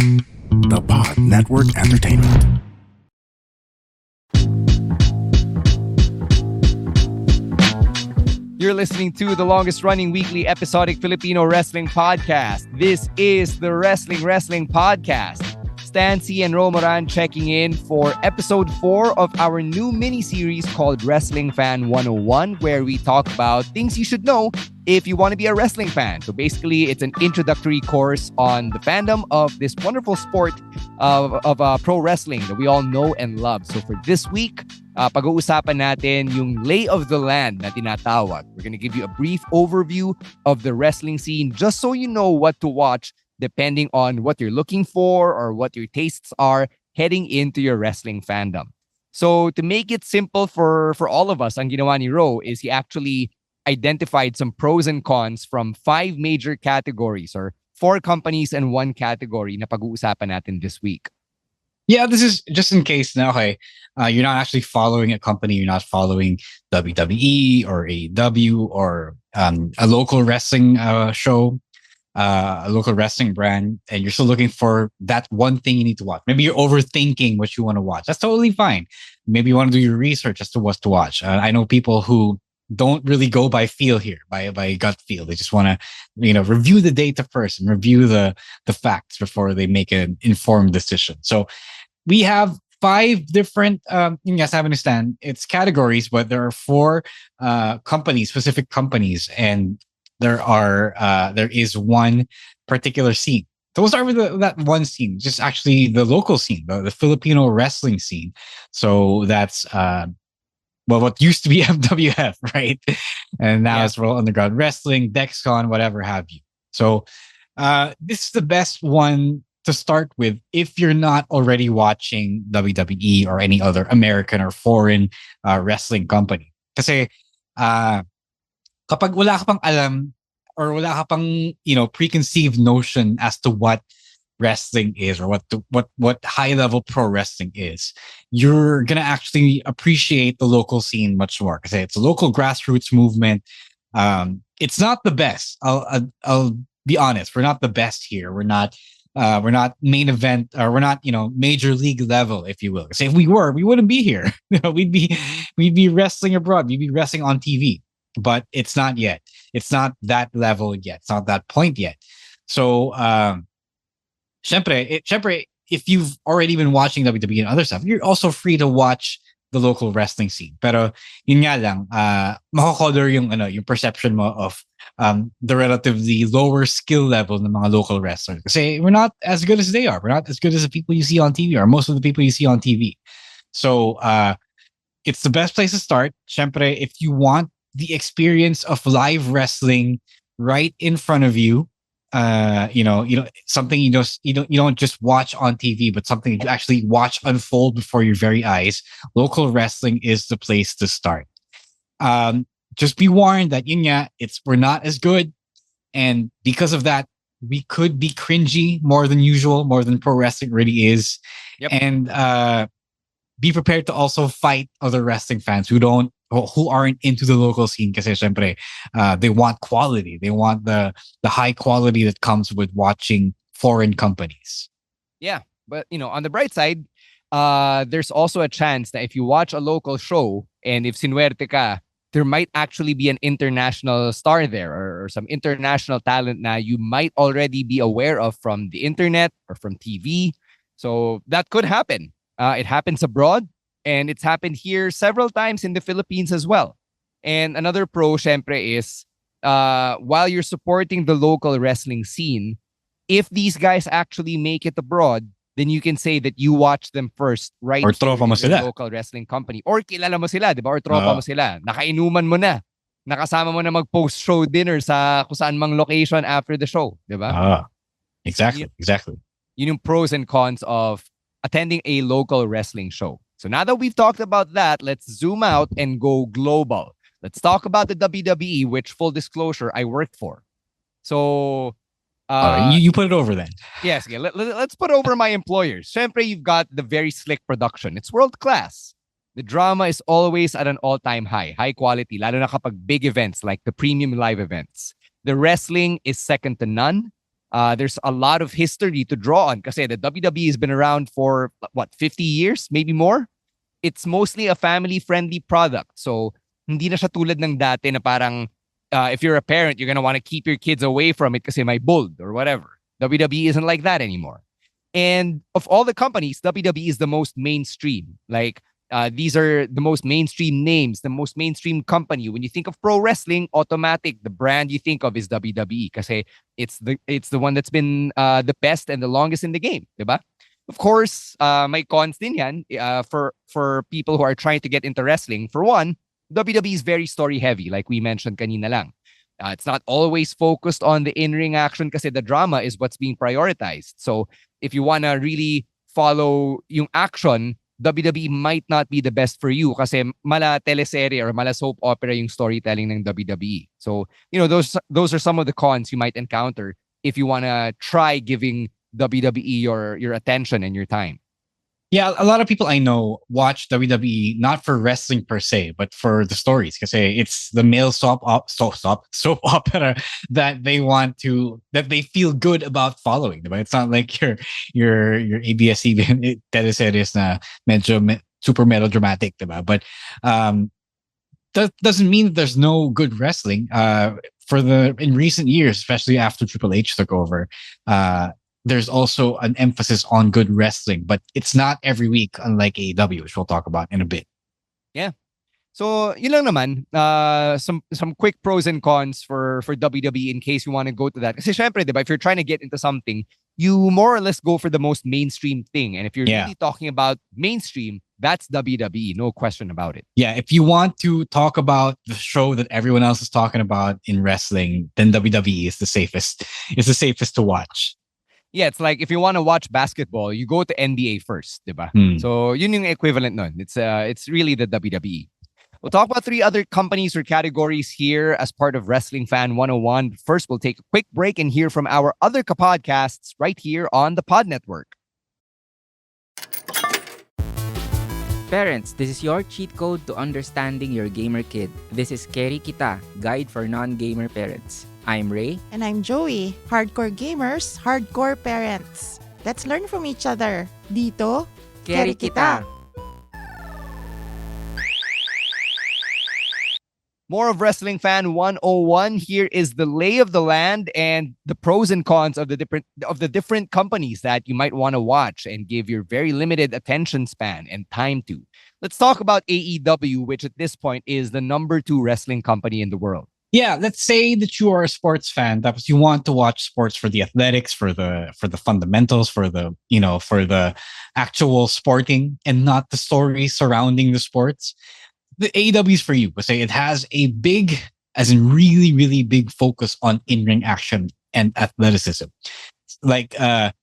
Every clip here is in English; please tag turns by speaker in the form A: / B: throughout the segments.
A: The Pod Network Entertainment.
B: You're listening to the longest running weekly episodic Filipino wrestling podcast. This is the Wrestling Podcast. Stancy and Romoran checking in for episode 4 of our new mini-series called Wrestling Fan 101, where we talk about things you should know if you want to be a wrestling fan. So basically, it's an introductory course on the fandom of this wonderful sport of pro wrestling that we all know and love. So for this week, pag-uusapan natin yung lay of the land na tinatawag. We're going to give you a brief overview of the wrestling scene just so you know what to watch depending on what you're looking for or what your tastes are heading into your wrestling fandom. So to make it simple for all of us, ang ginawa ni Ro is he actually identified some pros and cons from 5 major categories or 4 companies and 1 category na pag-uusapan natin this week.
C: Yeah, this is just in case now, okay, you're not actually following a company, you're not following WWE or AEW or a local wrestling show, a local wrestling brand, and you're still looking for that one thing you need to watch. Maybe you're overthinking what you want to watch. That's totally fine. Maybe you want to do your research as to what to watch. I know people who don't really go by feel here, by gut feel. They just want to, review the data first and review the facts before they make an informed decision. So we have 5 different, yes, I understand it's categories, but there are 4 companies, specific companies, and there is one particular scene. So we'll start with that one scene, just actually the local scene, the Filipino wrestling scene. So that's what used to be MWF, right? And now it's World Underground Wrestling, Dexcon, whatever have you. So this is the best one to start with if you're not already watching WWE or any other American or foreign wrestling company. Kasi kapag wala ka pang alam or wala ka pang preconceived notion as to what wrestling is or what high level pro wrestling is, you're gonna actually appreciate the local scene much more because it's a local grassroots movement. It's not the best. I'll be honest. We're not the best here. We're not main event or we're not major league level, if you will. So if we were, we wouldn't be here. We'd be wrestling abroad. We'd be wrestling on TV. But it's not yet. It's not that level yet. It's not that point yet. So, syempre, if you've already been watching WWE and other stuff, you're also free to watch the local wrestling scene. Pero yun nga lang, mako-color yung perception mo of the relatively lower skill level ng mga local wrestlers. Kasi we're not as good as they are. We're not as good as the people you see on TV or most of the people you see on TV. So, it's the best place to start. Syempre, if you want the experience of live wrestling right in front of you, something you don't just watch on TV, but something you actually watch unfold before your very eyes. Local wrestling is the place to start. Just be warned that we're not as good, and because of that, we could be cringy more than usual, more than pro wrestling really is.
B: Yep.
C: And be prepared to also fight other wrestling fans who aren't into the local scene kasi syempre they want quality. They want the high quality that comes with watching foreign companies.
B: Yeah, but on the bright side, there's also a chance that if you watch a local show and if sinuwerte ka, there might actually be an international star there or some international talent na you might already be aware of from the internet or from TV. So that could happen. It happens abroad, and it's happened here several times in the Philippines as well. And another pro, syempre, is while you're supporting the local wrestling scene, if these guys actually make it abroad, then you can say that you watch them first, right?
C: Or tropa mo sila.
B: Local wrestling company. Or kilala mo sila, di ba? Or tropa mo sila. Nakainuman mo na. Nakasama mo na mag-post-show dinner sa kung saan mang location after the show, di ba?
C: Exactly.
B: Yun yung pros and cons of attending a local wrestling show. So now that we've talked about that, let's zoom out and go global. Let's talk about the WWE, which, full disclosure, I work for. So,
C: you put it over then.
B: Yes, yeah, let's put over my employers. Siyempre, you've got the very slick production. It's world class. The drama is always at an all-time high quality, lalo na kapag big events like the premium live events. The wrestling is second to none. There's a lot of history to draw on kasi the WWE has been around for what, 50 years, maybe more. It's mostly a family-friendly product. So hindi na siya tulad ng dati na parang if you're a parent, you're gonna want to keep your kids away from it kasi may bold or whatever. WWE isn't like that anymore. And of all the companies, WWE is the most mainstream. Like these are the most mainstream names, the most mainstream company. When you think of pro wrestling, automatic the brand you think of is WWE kasi it's the one that's been the best and the longest in the game, diba? Of course, may cons din yan for people who are trying to get into wrestling. For one, WWE is very story heavy, like we mentioned kanina lang. It's not always focused on the in-ring action kasi the drama is what's being prioritized. So if you want to really follow yung action, WWE might not be the best for you kasi mala teleserye or mala soap opera yung storytelling ng WWE. So, those are some of the cons you might encounter if you want to try giving WWE your attention and your time.
C: Yeah, a lot of people I know watch WWE not for wrestling per se, but for the stories. Because it's the male soap opera that that they feel good about following. Diba? It's not like your ABS-CBN teleseries na super melodramatic, diba? But that doesn't mean that there's no good wrestling. In recent years, especially after Triple H took over, there's also an emphasis on good wrestling, but it's not every week, unlike AEW, which we'll talk about in a bit.
B: Yeah. So, yun lang naman. Some quick pros and cons for WWE in case you want to go to that. Kasi syempre, diba, if you're trying to get into something, you more or less go for the most mainstream thing. And if you're really talking about mainstream, that's WWE, no question about it.
C: Yeah, if you want to talk about the show that everyone else is talking about in wrestling, then WWE is the safest. It's the safest to watch.
B: Yeah, it's like if you want to watch basketball, you go to NBA first, diba? So yun yung equivalent nun. It's really the WWE. We'll talk about 3 other companies or categories here as part of Wrestling Fan 101. First, we'll take a quick break and hear from our other podcasts right here on the Pod Network.
D: Parents, this is your cheat code to understanding your gamer kid. This is Keri Kita, Guide for Non-Gamer Parents. I'm Ray.
E: And I'm Joey. Hardcore gamers, hardcore parents. Let's learn from each other. Dito,
D: Keri Kita.
B: More of Wrestling Fan 101. Here is the lay of the land and the pros and cons of the different companies that you might want to watch and give your very limited attention span and time to. Let's talk about AEW, which at this point is the number 2 wrestling company in the world.
C: Yeah, let's say that you are a sports fan. That you want to watch sports for the athletics, for the fundamentals, for the actual sporting, and not the story surrounding the sports. The AEW is for you. But say it has a big, as in really, really big focus on in-ring action and athleticism. Like the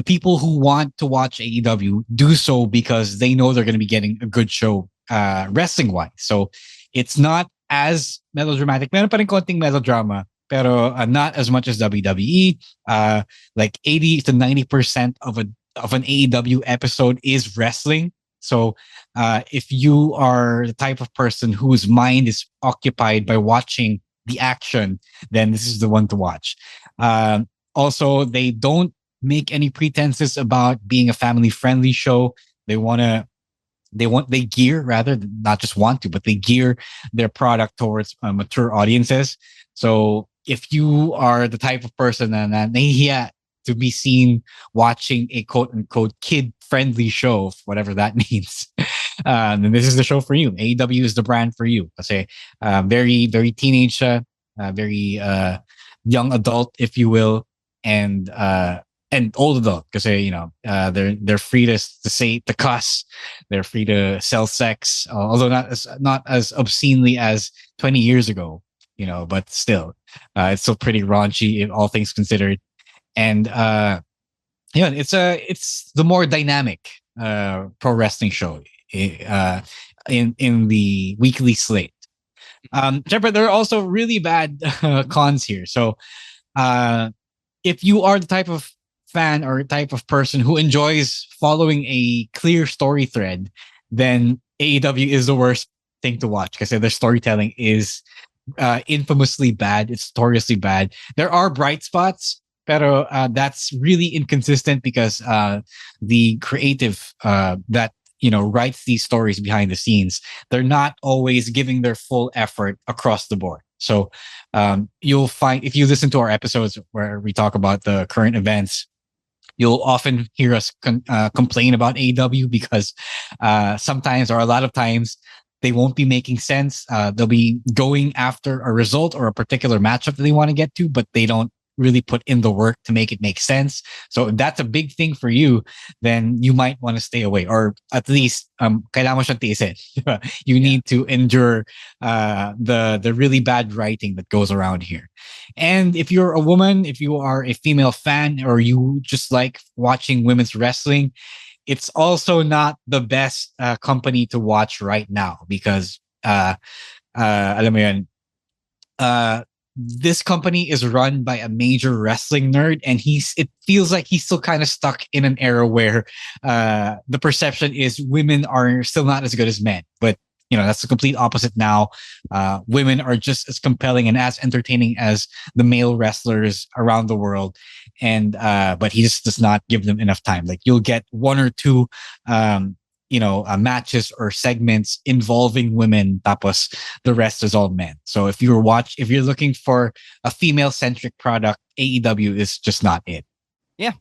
C: people who want to watch AEW do so because they know they're going to be getting a good show wrestling-wise. So it's not as melodramatic. Meron pa rin konting melodrama, pero not as much as WWE. Like 80 to 90% of an AEW episode is wrestling. So if you are the type of person whose mind is occupied by watching the action, then this is the one to watch. Also, they don't make any pretenses about being a family-friendly show. They gear, rather, not just want to, but they gear their product towards mature audiences. So if you are the type of person na nahihiya to be seen watching a quote-unquote kid-friendly show, whatever that means, then this is the show for you. AEW is the brand for you. Kasi very, very teenage, very young adult, if you will, and old adult, because they're free to cuss, they're free to sell sex, although not as obscenely as 20 years ago, but still, it's still pretty raunchy, all things considered, and it's the more dynamic pro wrestling show in the weekly slate. But there are also really bad cons here. So, if you are the type of fan or type of person who enjoys following a clear story thread, then AEW is the worst thing to watch because their storytelling is infamously bad. It's notoriously bad. There are bright spots, pero that's really inconsistent because the creative that writes these stories behind the scenes, they're not always giving their full effort across the board. So you'll find, if you listen to our episodes where we talk about the current events, you'll often hear us complain about AEW because sometimes, or a lot of times, they won't be making sense. They'll be going after a result or a particular matchup that they want to get to, but they don't really put in the work to make it make sense. So if that's a big thing for you, then you might want to stay away, or at least kailangan mo siyang tiisin. You need to endure the really bad writing that goes around here. And if you're a woman, if you are a female fan, or you just like watching women's wrestling, it's also not the best company to watch right now because alam mo yun, this company is run by a major wrestling nerd, and it feels like he's still kind of stuck in an era where the perception is women are still not as good as men. But that's the complete opposite now. Women are just as compelling and as entertaining as the male wrestlers around the world, and but he just does not give them enough time. Like, you'll get one or two matches or segments involving women, tapos the rest is all men. So if you're looking for a female-centric product, AEW is just not it.
B: Yeah.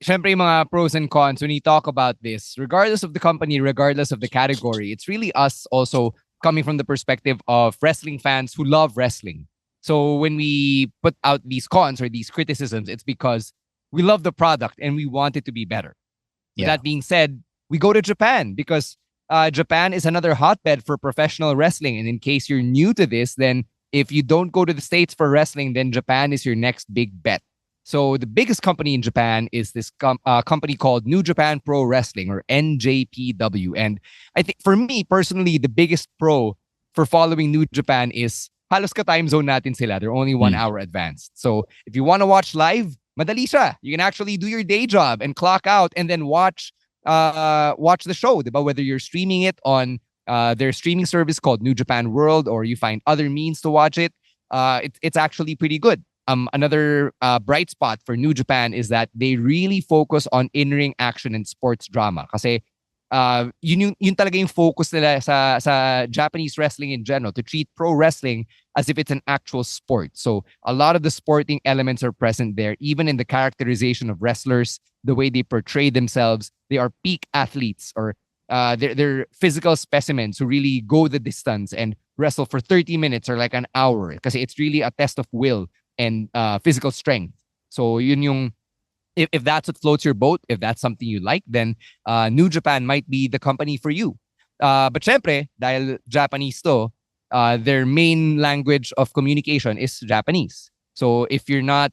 B: Syempre, yung mga pros and cons, when you talk about this, regardless of the company, regardless of the category, it's really us also coming from the perspective of wrestling fans who love wrestling. So when we put out these cons or these criticisms, it's because we love the product and we want it to be better. With that being said, we go to Japan because Japan is another hotbed for professional wrestling. And in case you're new to this, then if you don't go to the States for wrestling, then Japan is your next big bet. So the biggest company in Japan is this company called New Japan Pro Wrestling, or NJPW. And I think for me personally, the biggest pro for following New Japan is halos ka time zone natin sila. They're only 1 hour advanced. So if you want to watch live, madali siya. You can actually do your day job and clock out and then watch the show, diba? Whether you're streaming it on their streaming service called New Japan World, or you find other means to watch it, it's actually pretty good. Another bright spot for New Japan is that they really focus on in-ring action and sports drama. Kasi yun talaga yung focus nila sa Japanese wrestling in general, to treat pro wrestling as if it's an actual sport. So a lot of the sporting elements are present there, even in the characterization of wrestlers, the way they portray themselves. They are peak athletes, or they're physical specimens who really go the distance and wrestle for 30 minutes or like an hour. Kasi it's really a test of will and physical strength. So yun yung, if that's what floats your boat, if that's something you like, then New Japan might be the company for you. But syempre, dahil Japanese to, their main language of communication is Japanese. So if you're not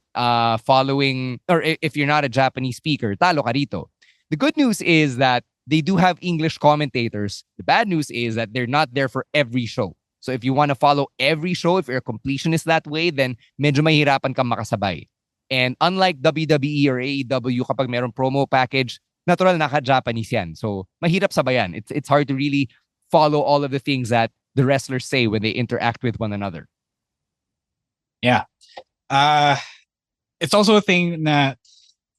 B: following, or if you're not a Japanese speaker, talo ka rito. The good news is that they do have English commentators. The bad news is that they're not there for every show. So if you want to follow every show, if you're a completionist that way, then medyo mahirapan kang makasabay. And unlike WWE or AEW, kapag meron promo package, natural naka-Japanese yan. So mahirap sabayan. It's hard to really follow all of the things that the wrestlers say when they interact with one another.
C: Yeah. It's also a thing that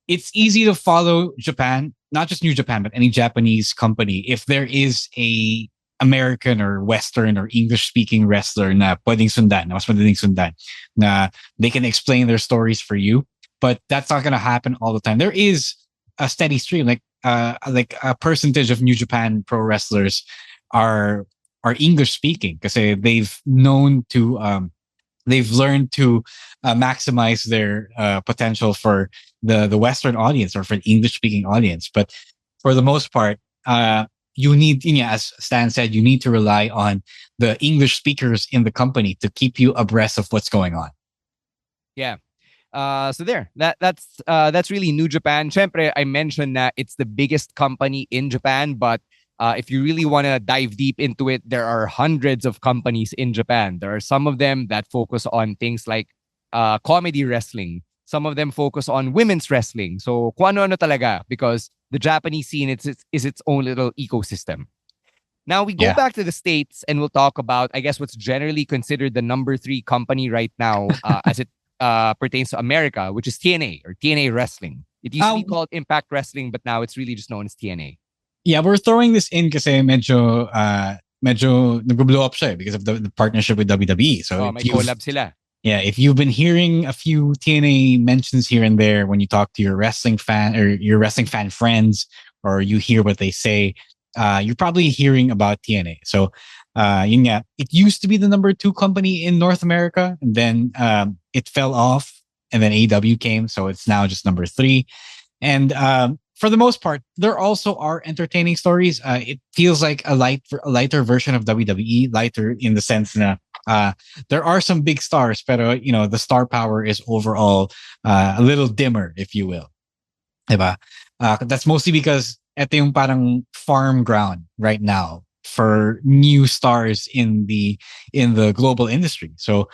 C: it's easy to follow Japan, not just New Japan, but any Japanese company, if there is a American or Western or English-speaking wrestler na pwedeng sundan, na mas madaling sundan, na they can explain their stories for you. But that's not going to happen all the time. There is a steady stream, like a percentage of New Japan pro wrestlers are English-speaking because they've learned to maximize their potential for the Western audience or for the English-speaking audience. But for the most part, you need, as Stan said, you need to rely on the English speakers in the company to keep you abreast of what's going on.
B: Yeah. So there, that's really New Japan. Syempre, I mentioned that it's the biggest company in Japan, but if you really want to dive deep into it, there are hundreds of companies in Japan. There are some of them that focus on things like comedy wrestling. Some of them focus on women's wrestling. So kung ano-ano talaga, because the Japanese scene is its own little ecosystem. Now we go back to the States and we'll talk about, I guess, what's generally considered the number 3 company right now, as it pertains to America, which is TNA or TNA Wrestling. It used to be called Impact Wrestling, but now it's really just known as TNA.
C: Yeah, we're throwing this in kasi medyo nag-blow up siya because of the partnership with WWE. So
B: may collab sila.
C: Yeah, if you've been hearing a few TNA mentions here and there when you talk to your wrestling fan or your wrestling fan friends, or you hear what they say, you're probably hearing about TNA. So, yun nga, it used to be the number 2 company in North America, and then it fell off, and then AEW came, so it's now just number 3. And for the most part, there also are entertaining stories. It feels like a lighter version of WWE, lighter in the sense that there are some big stars, pero the star power is overall a little dimmer, if you will. Diba? That's mostly because ito yung parang farm ground right now for new stars in the global industry. So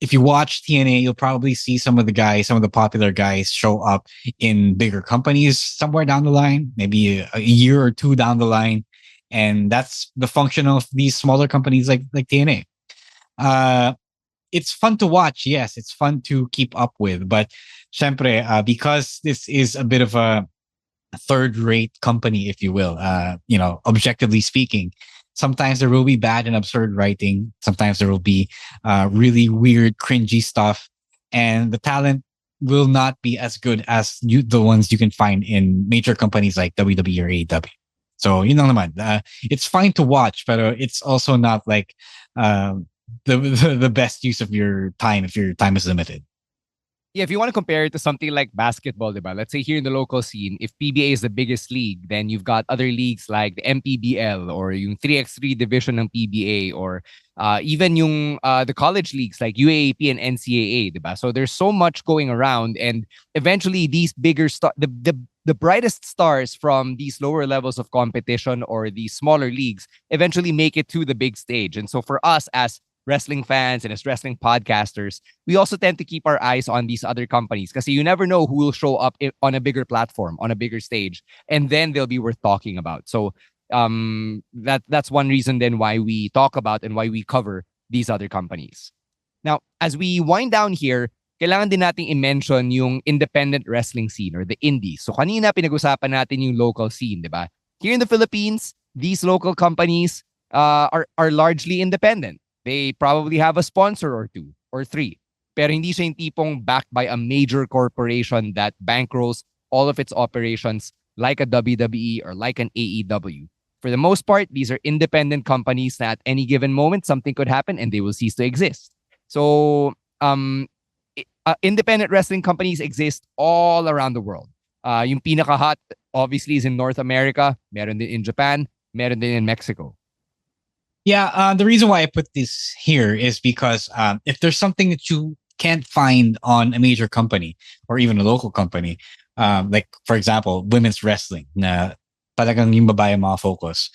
C: if you watch TNA, you'll probably see some of the popular guys show up in bigger companies somewhere down the line, maybe a year or 2 down the line. And that's the function of these smaller companies like TNA. It's fun to watch. Yes, it's fun to keep up with. But syempre, because this is a bit of a third-rate company, if you will, objectively speaking, sometimes there will be bad and absurd writing. Sometimes there will be really weird, cringy stuff. And the talent will not be as good as the ones you can find in major companies like WWE or AEW. So, naman, it's fine to watch, but it's also not like the best use of your time if your time is limited.
B: Yeah, if you want to compare it to something like basketball, diba? Let's say here in the local scene, if PBA is the biggest league, then you've got other leagues like the MPBL or yung 3x3 division ng PBA, or even yung the college leagues like UAAP and NCAA, diba? So there's so much going around, and eventually these bigger the brightest stars from these lower levels of competition or these smaller leagues eventually make it to the big stage. And so for us as wrestling fans and as wrestling podcasters, we also tend to keep our eyes on these other companies because you never know who will show up on a bigger platform, on a bigger stage, and then they'll be worth talking about. So that's one reason then why we talk about and why we cover these other companies. Now, as we wind down here, kailangan din nating i-mention yung independent wrestling scene or the indies. So kanina pinag-usapan natin yung local scene, di ba? Here in the Philippines, these local companies are largely independent. They probably have a sponsor or 2 or 3. Pero hindi siya yung tipong backed by a major corporation that bankrolls all of its operations like a WWE or like an AEW. For the most part, these are independent companies that at any given moment, something could happen and they will cease to exist. So, independent wrestling companies exist all around the world. Yung pinaka-hot, obviously, is in North America. Meron din in Japan. Meron din in Mexico.
C: Yeah, the reason why I put this here is because if there's something that you can't find on a major company or even a local company, like, for example, women's wrestling, na talagang yung babae focus,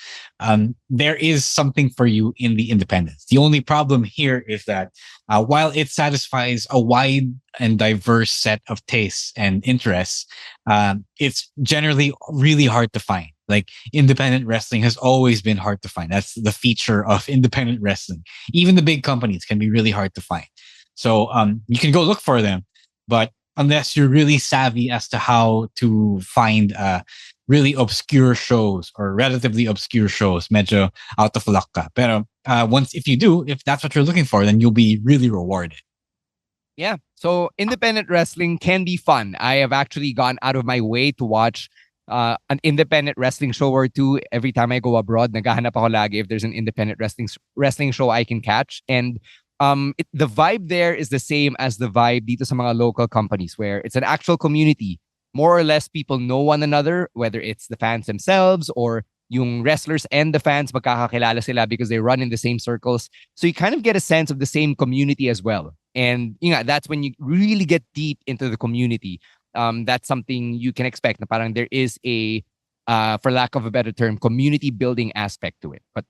C: there is something for you in the independents. The only problem here is that while it satisfies a wide and diverse set of tastes and interests, it's generally really hard to find. Like, independent wrestling has always been hard to find. That's the feature of independent wrestling. Even the big companies can be really hard to find. So you can go look for them, but unless you're really savvy as to how to find really obscure shows or relatively obscure shows, medyo out of luck ka. Pero if you do, if that's what you're looking for, then you'll be really rewarded.
B: Yeah. So independent wrestling can be fun. I have actually gone out of my way to watch an independent wrestling show or 2 every time I go abroad. Naghahanap ako lagi if there's an independent wrestling show I can catch. And the vibe there is the same as the vibe dito sa mga local companies, where it's an actual community. More or less, people know one another, whether it's the fans themselves or yung wrestlers and the fans, magkakakilala sila because they run in the same circles. So you kind of get a sense of the same community as well. And that's when you really get deep into the community. That's something you can expect. Na parang there is a, for lack of a better term, community building aspect to it. But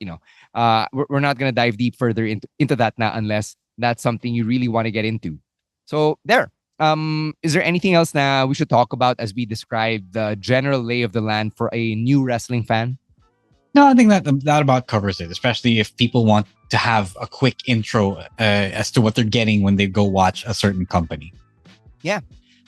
B: we're not gonna dive deep further into that now unless that's something you really want to get into. So there. Is there anything else now we should talk about as we describe the general lay of the land for a new wrestling fan?
C: No, I think that about covers it, especially if people want to have a quick intro as to what they're getting when they go watch a certain company.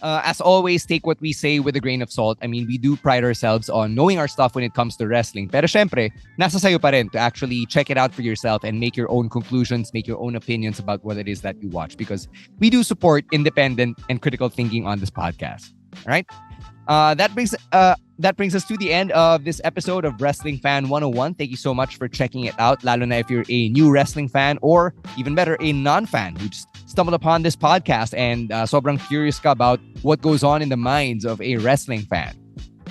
B: As always, take what we say with a grain of salt. I mean, we do pride ourselves on knowing our stuff when it comes to wrestling. Pero syempre, nasa sayo pa rin to actually check it out for yourself and make your own conclusions, make your own opinions about what it is that you watch. Because we do support independent and critical thinking on this podcast. All right? That brings us to the end of this episode of Wrestling Fan 101. Thank you so much for checking it out, lalo na if you're a new wrestling fan or even better, a non-fan who just stumbled upon this podcast and sobrang curious ka about what goes on in the minds of a wrestling fan.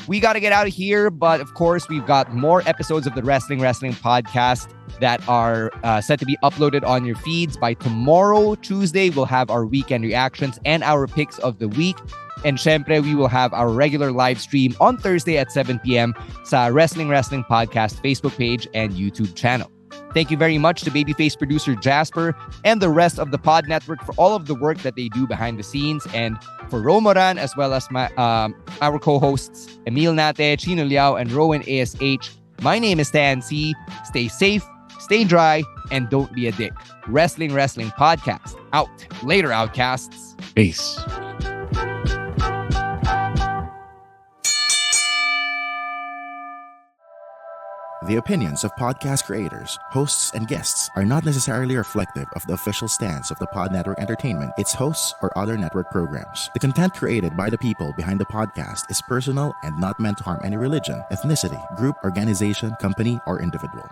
B: We got to get out of here, but of course, we've got more episodes of the Wrestling podcast that are set to be uploaded on your feeds by tomorrow, Tuesday. We'll have our weekend reactions and our picks of the week. And syempre, we will have our regular live stream on Thursday at 7 p.m. sa Wrestling Podcast Facebook page and YouTube channel. Thank you very much to Babyface producer Jasper and the rest of the Pod Network for all of the work that they do behind the scenes, and for Romoran as well as our co-hosts Emil Nate, Chino Liao, and Rowan ASH. My name is Stan C. Stay safe, stay dry, and don't be a dick. Wrestling Podcast. Out. Later, Outcasts.
C: Peace.
A: The opinions of podcast creators, hosts, and guests are not necessarily reflective of the official stance of the Pod Network Entertainment, its hosts, or other network programs. The content created by the people behind the podcast is personal and not meant to harm any religion, ethnicity, group, organization, company, or individual.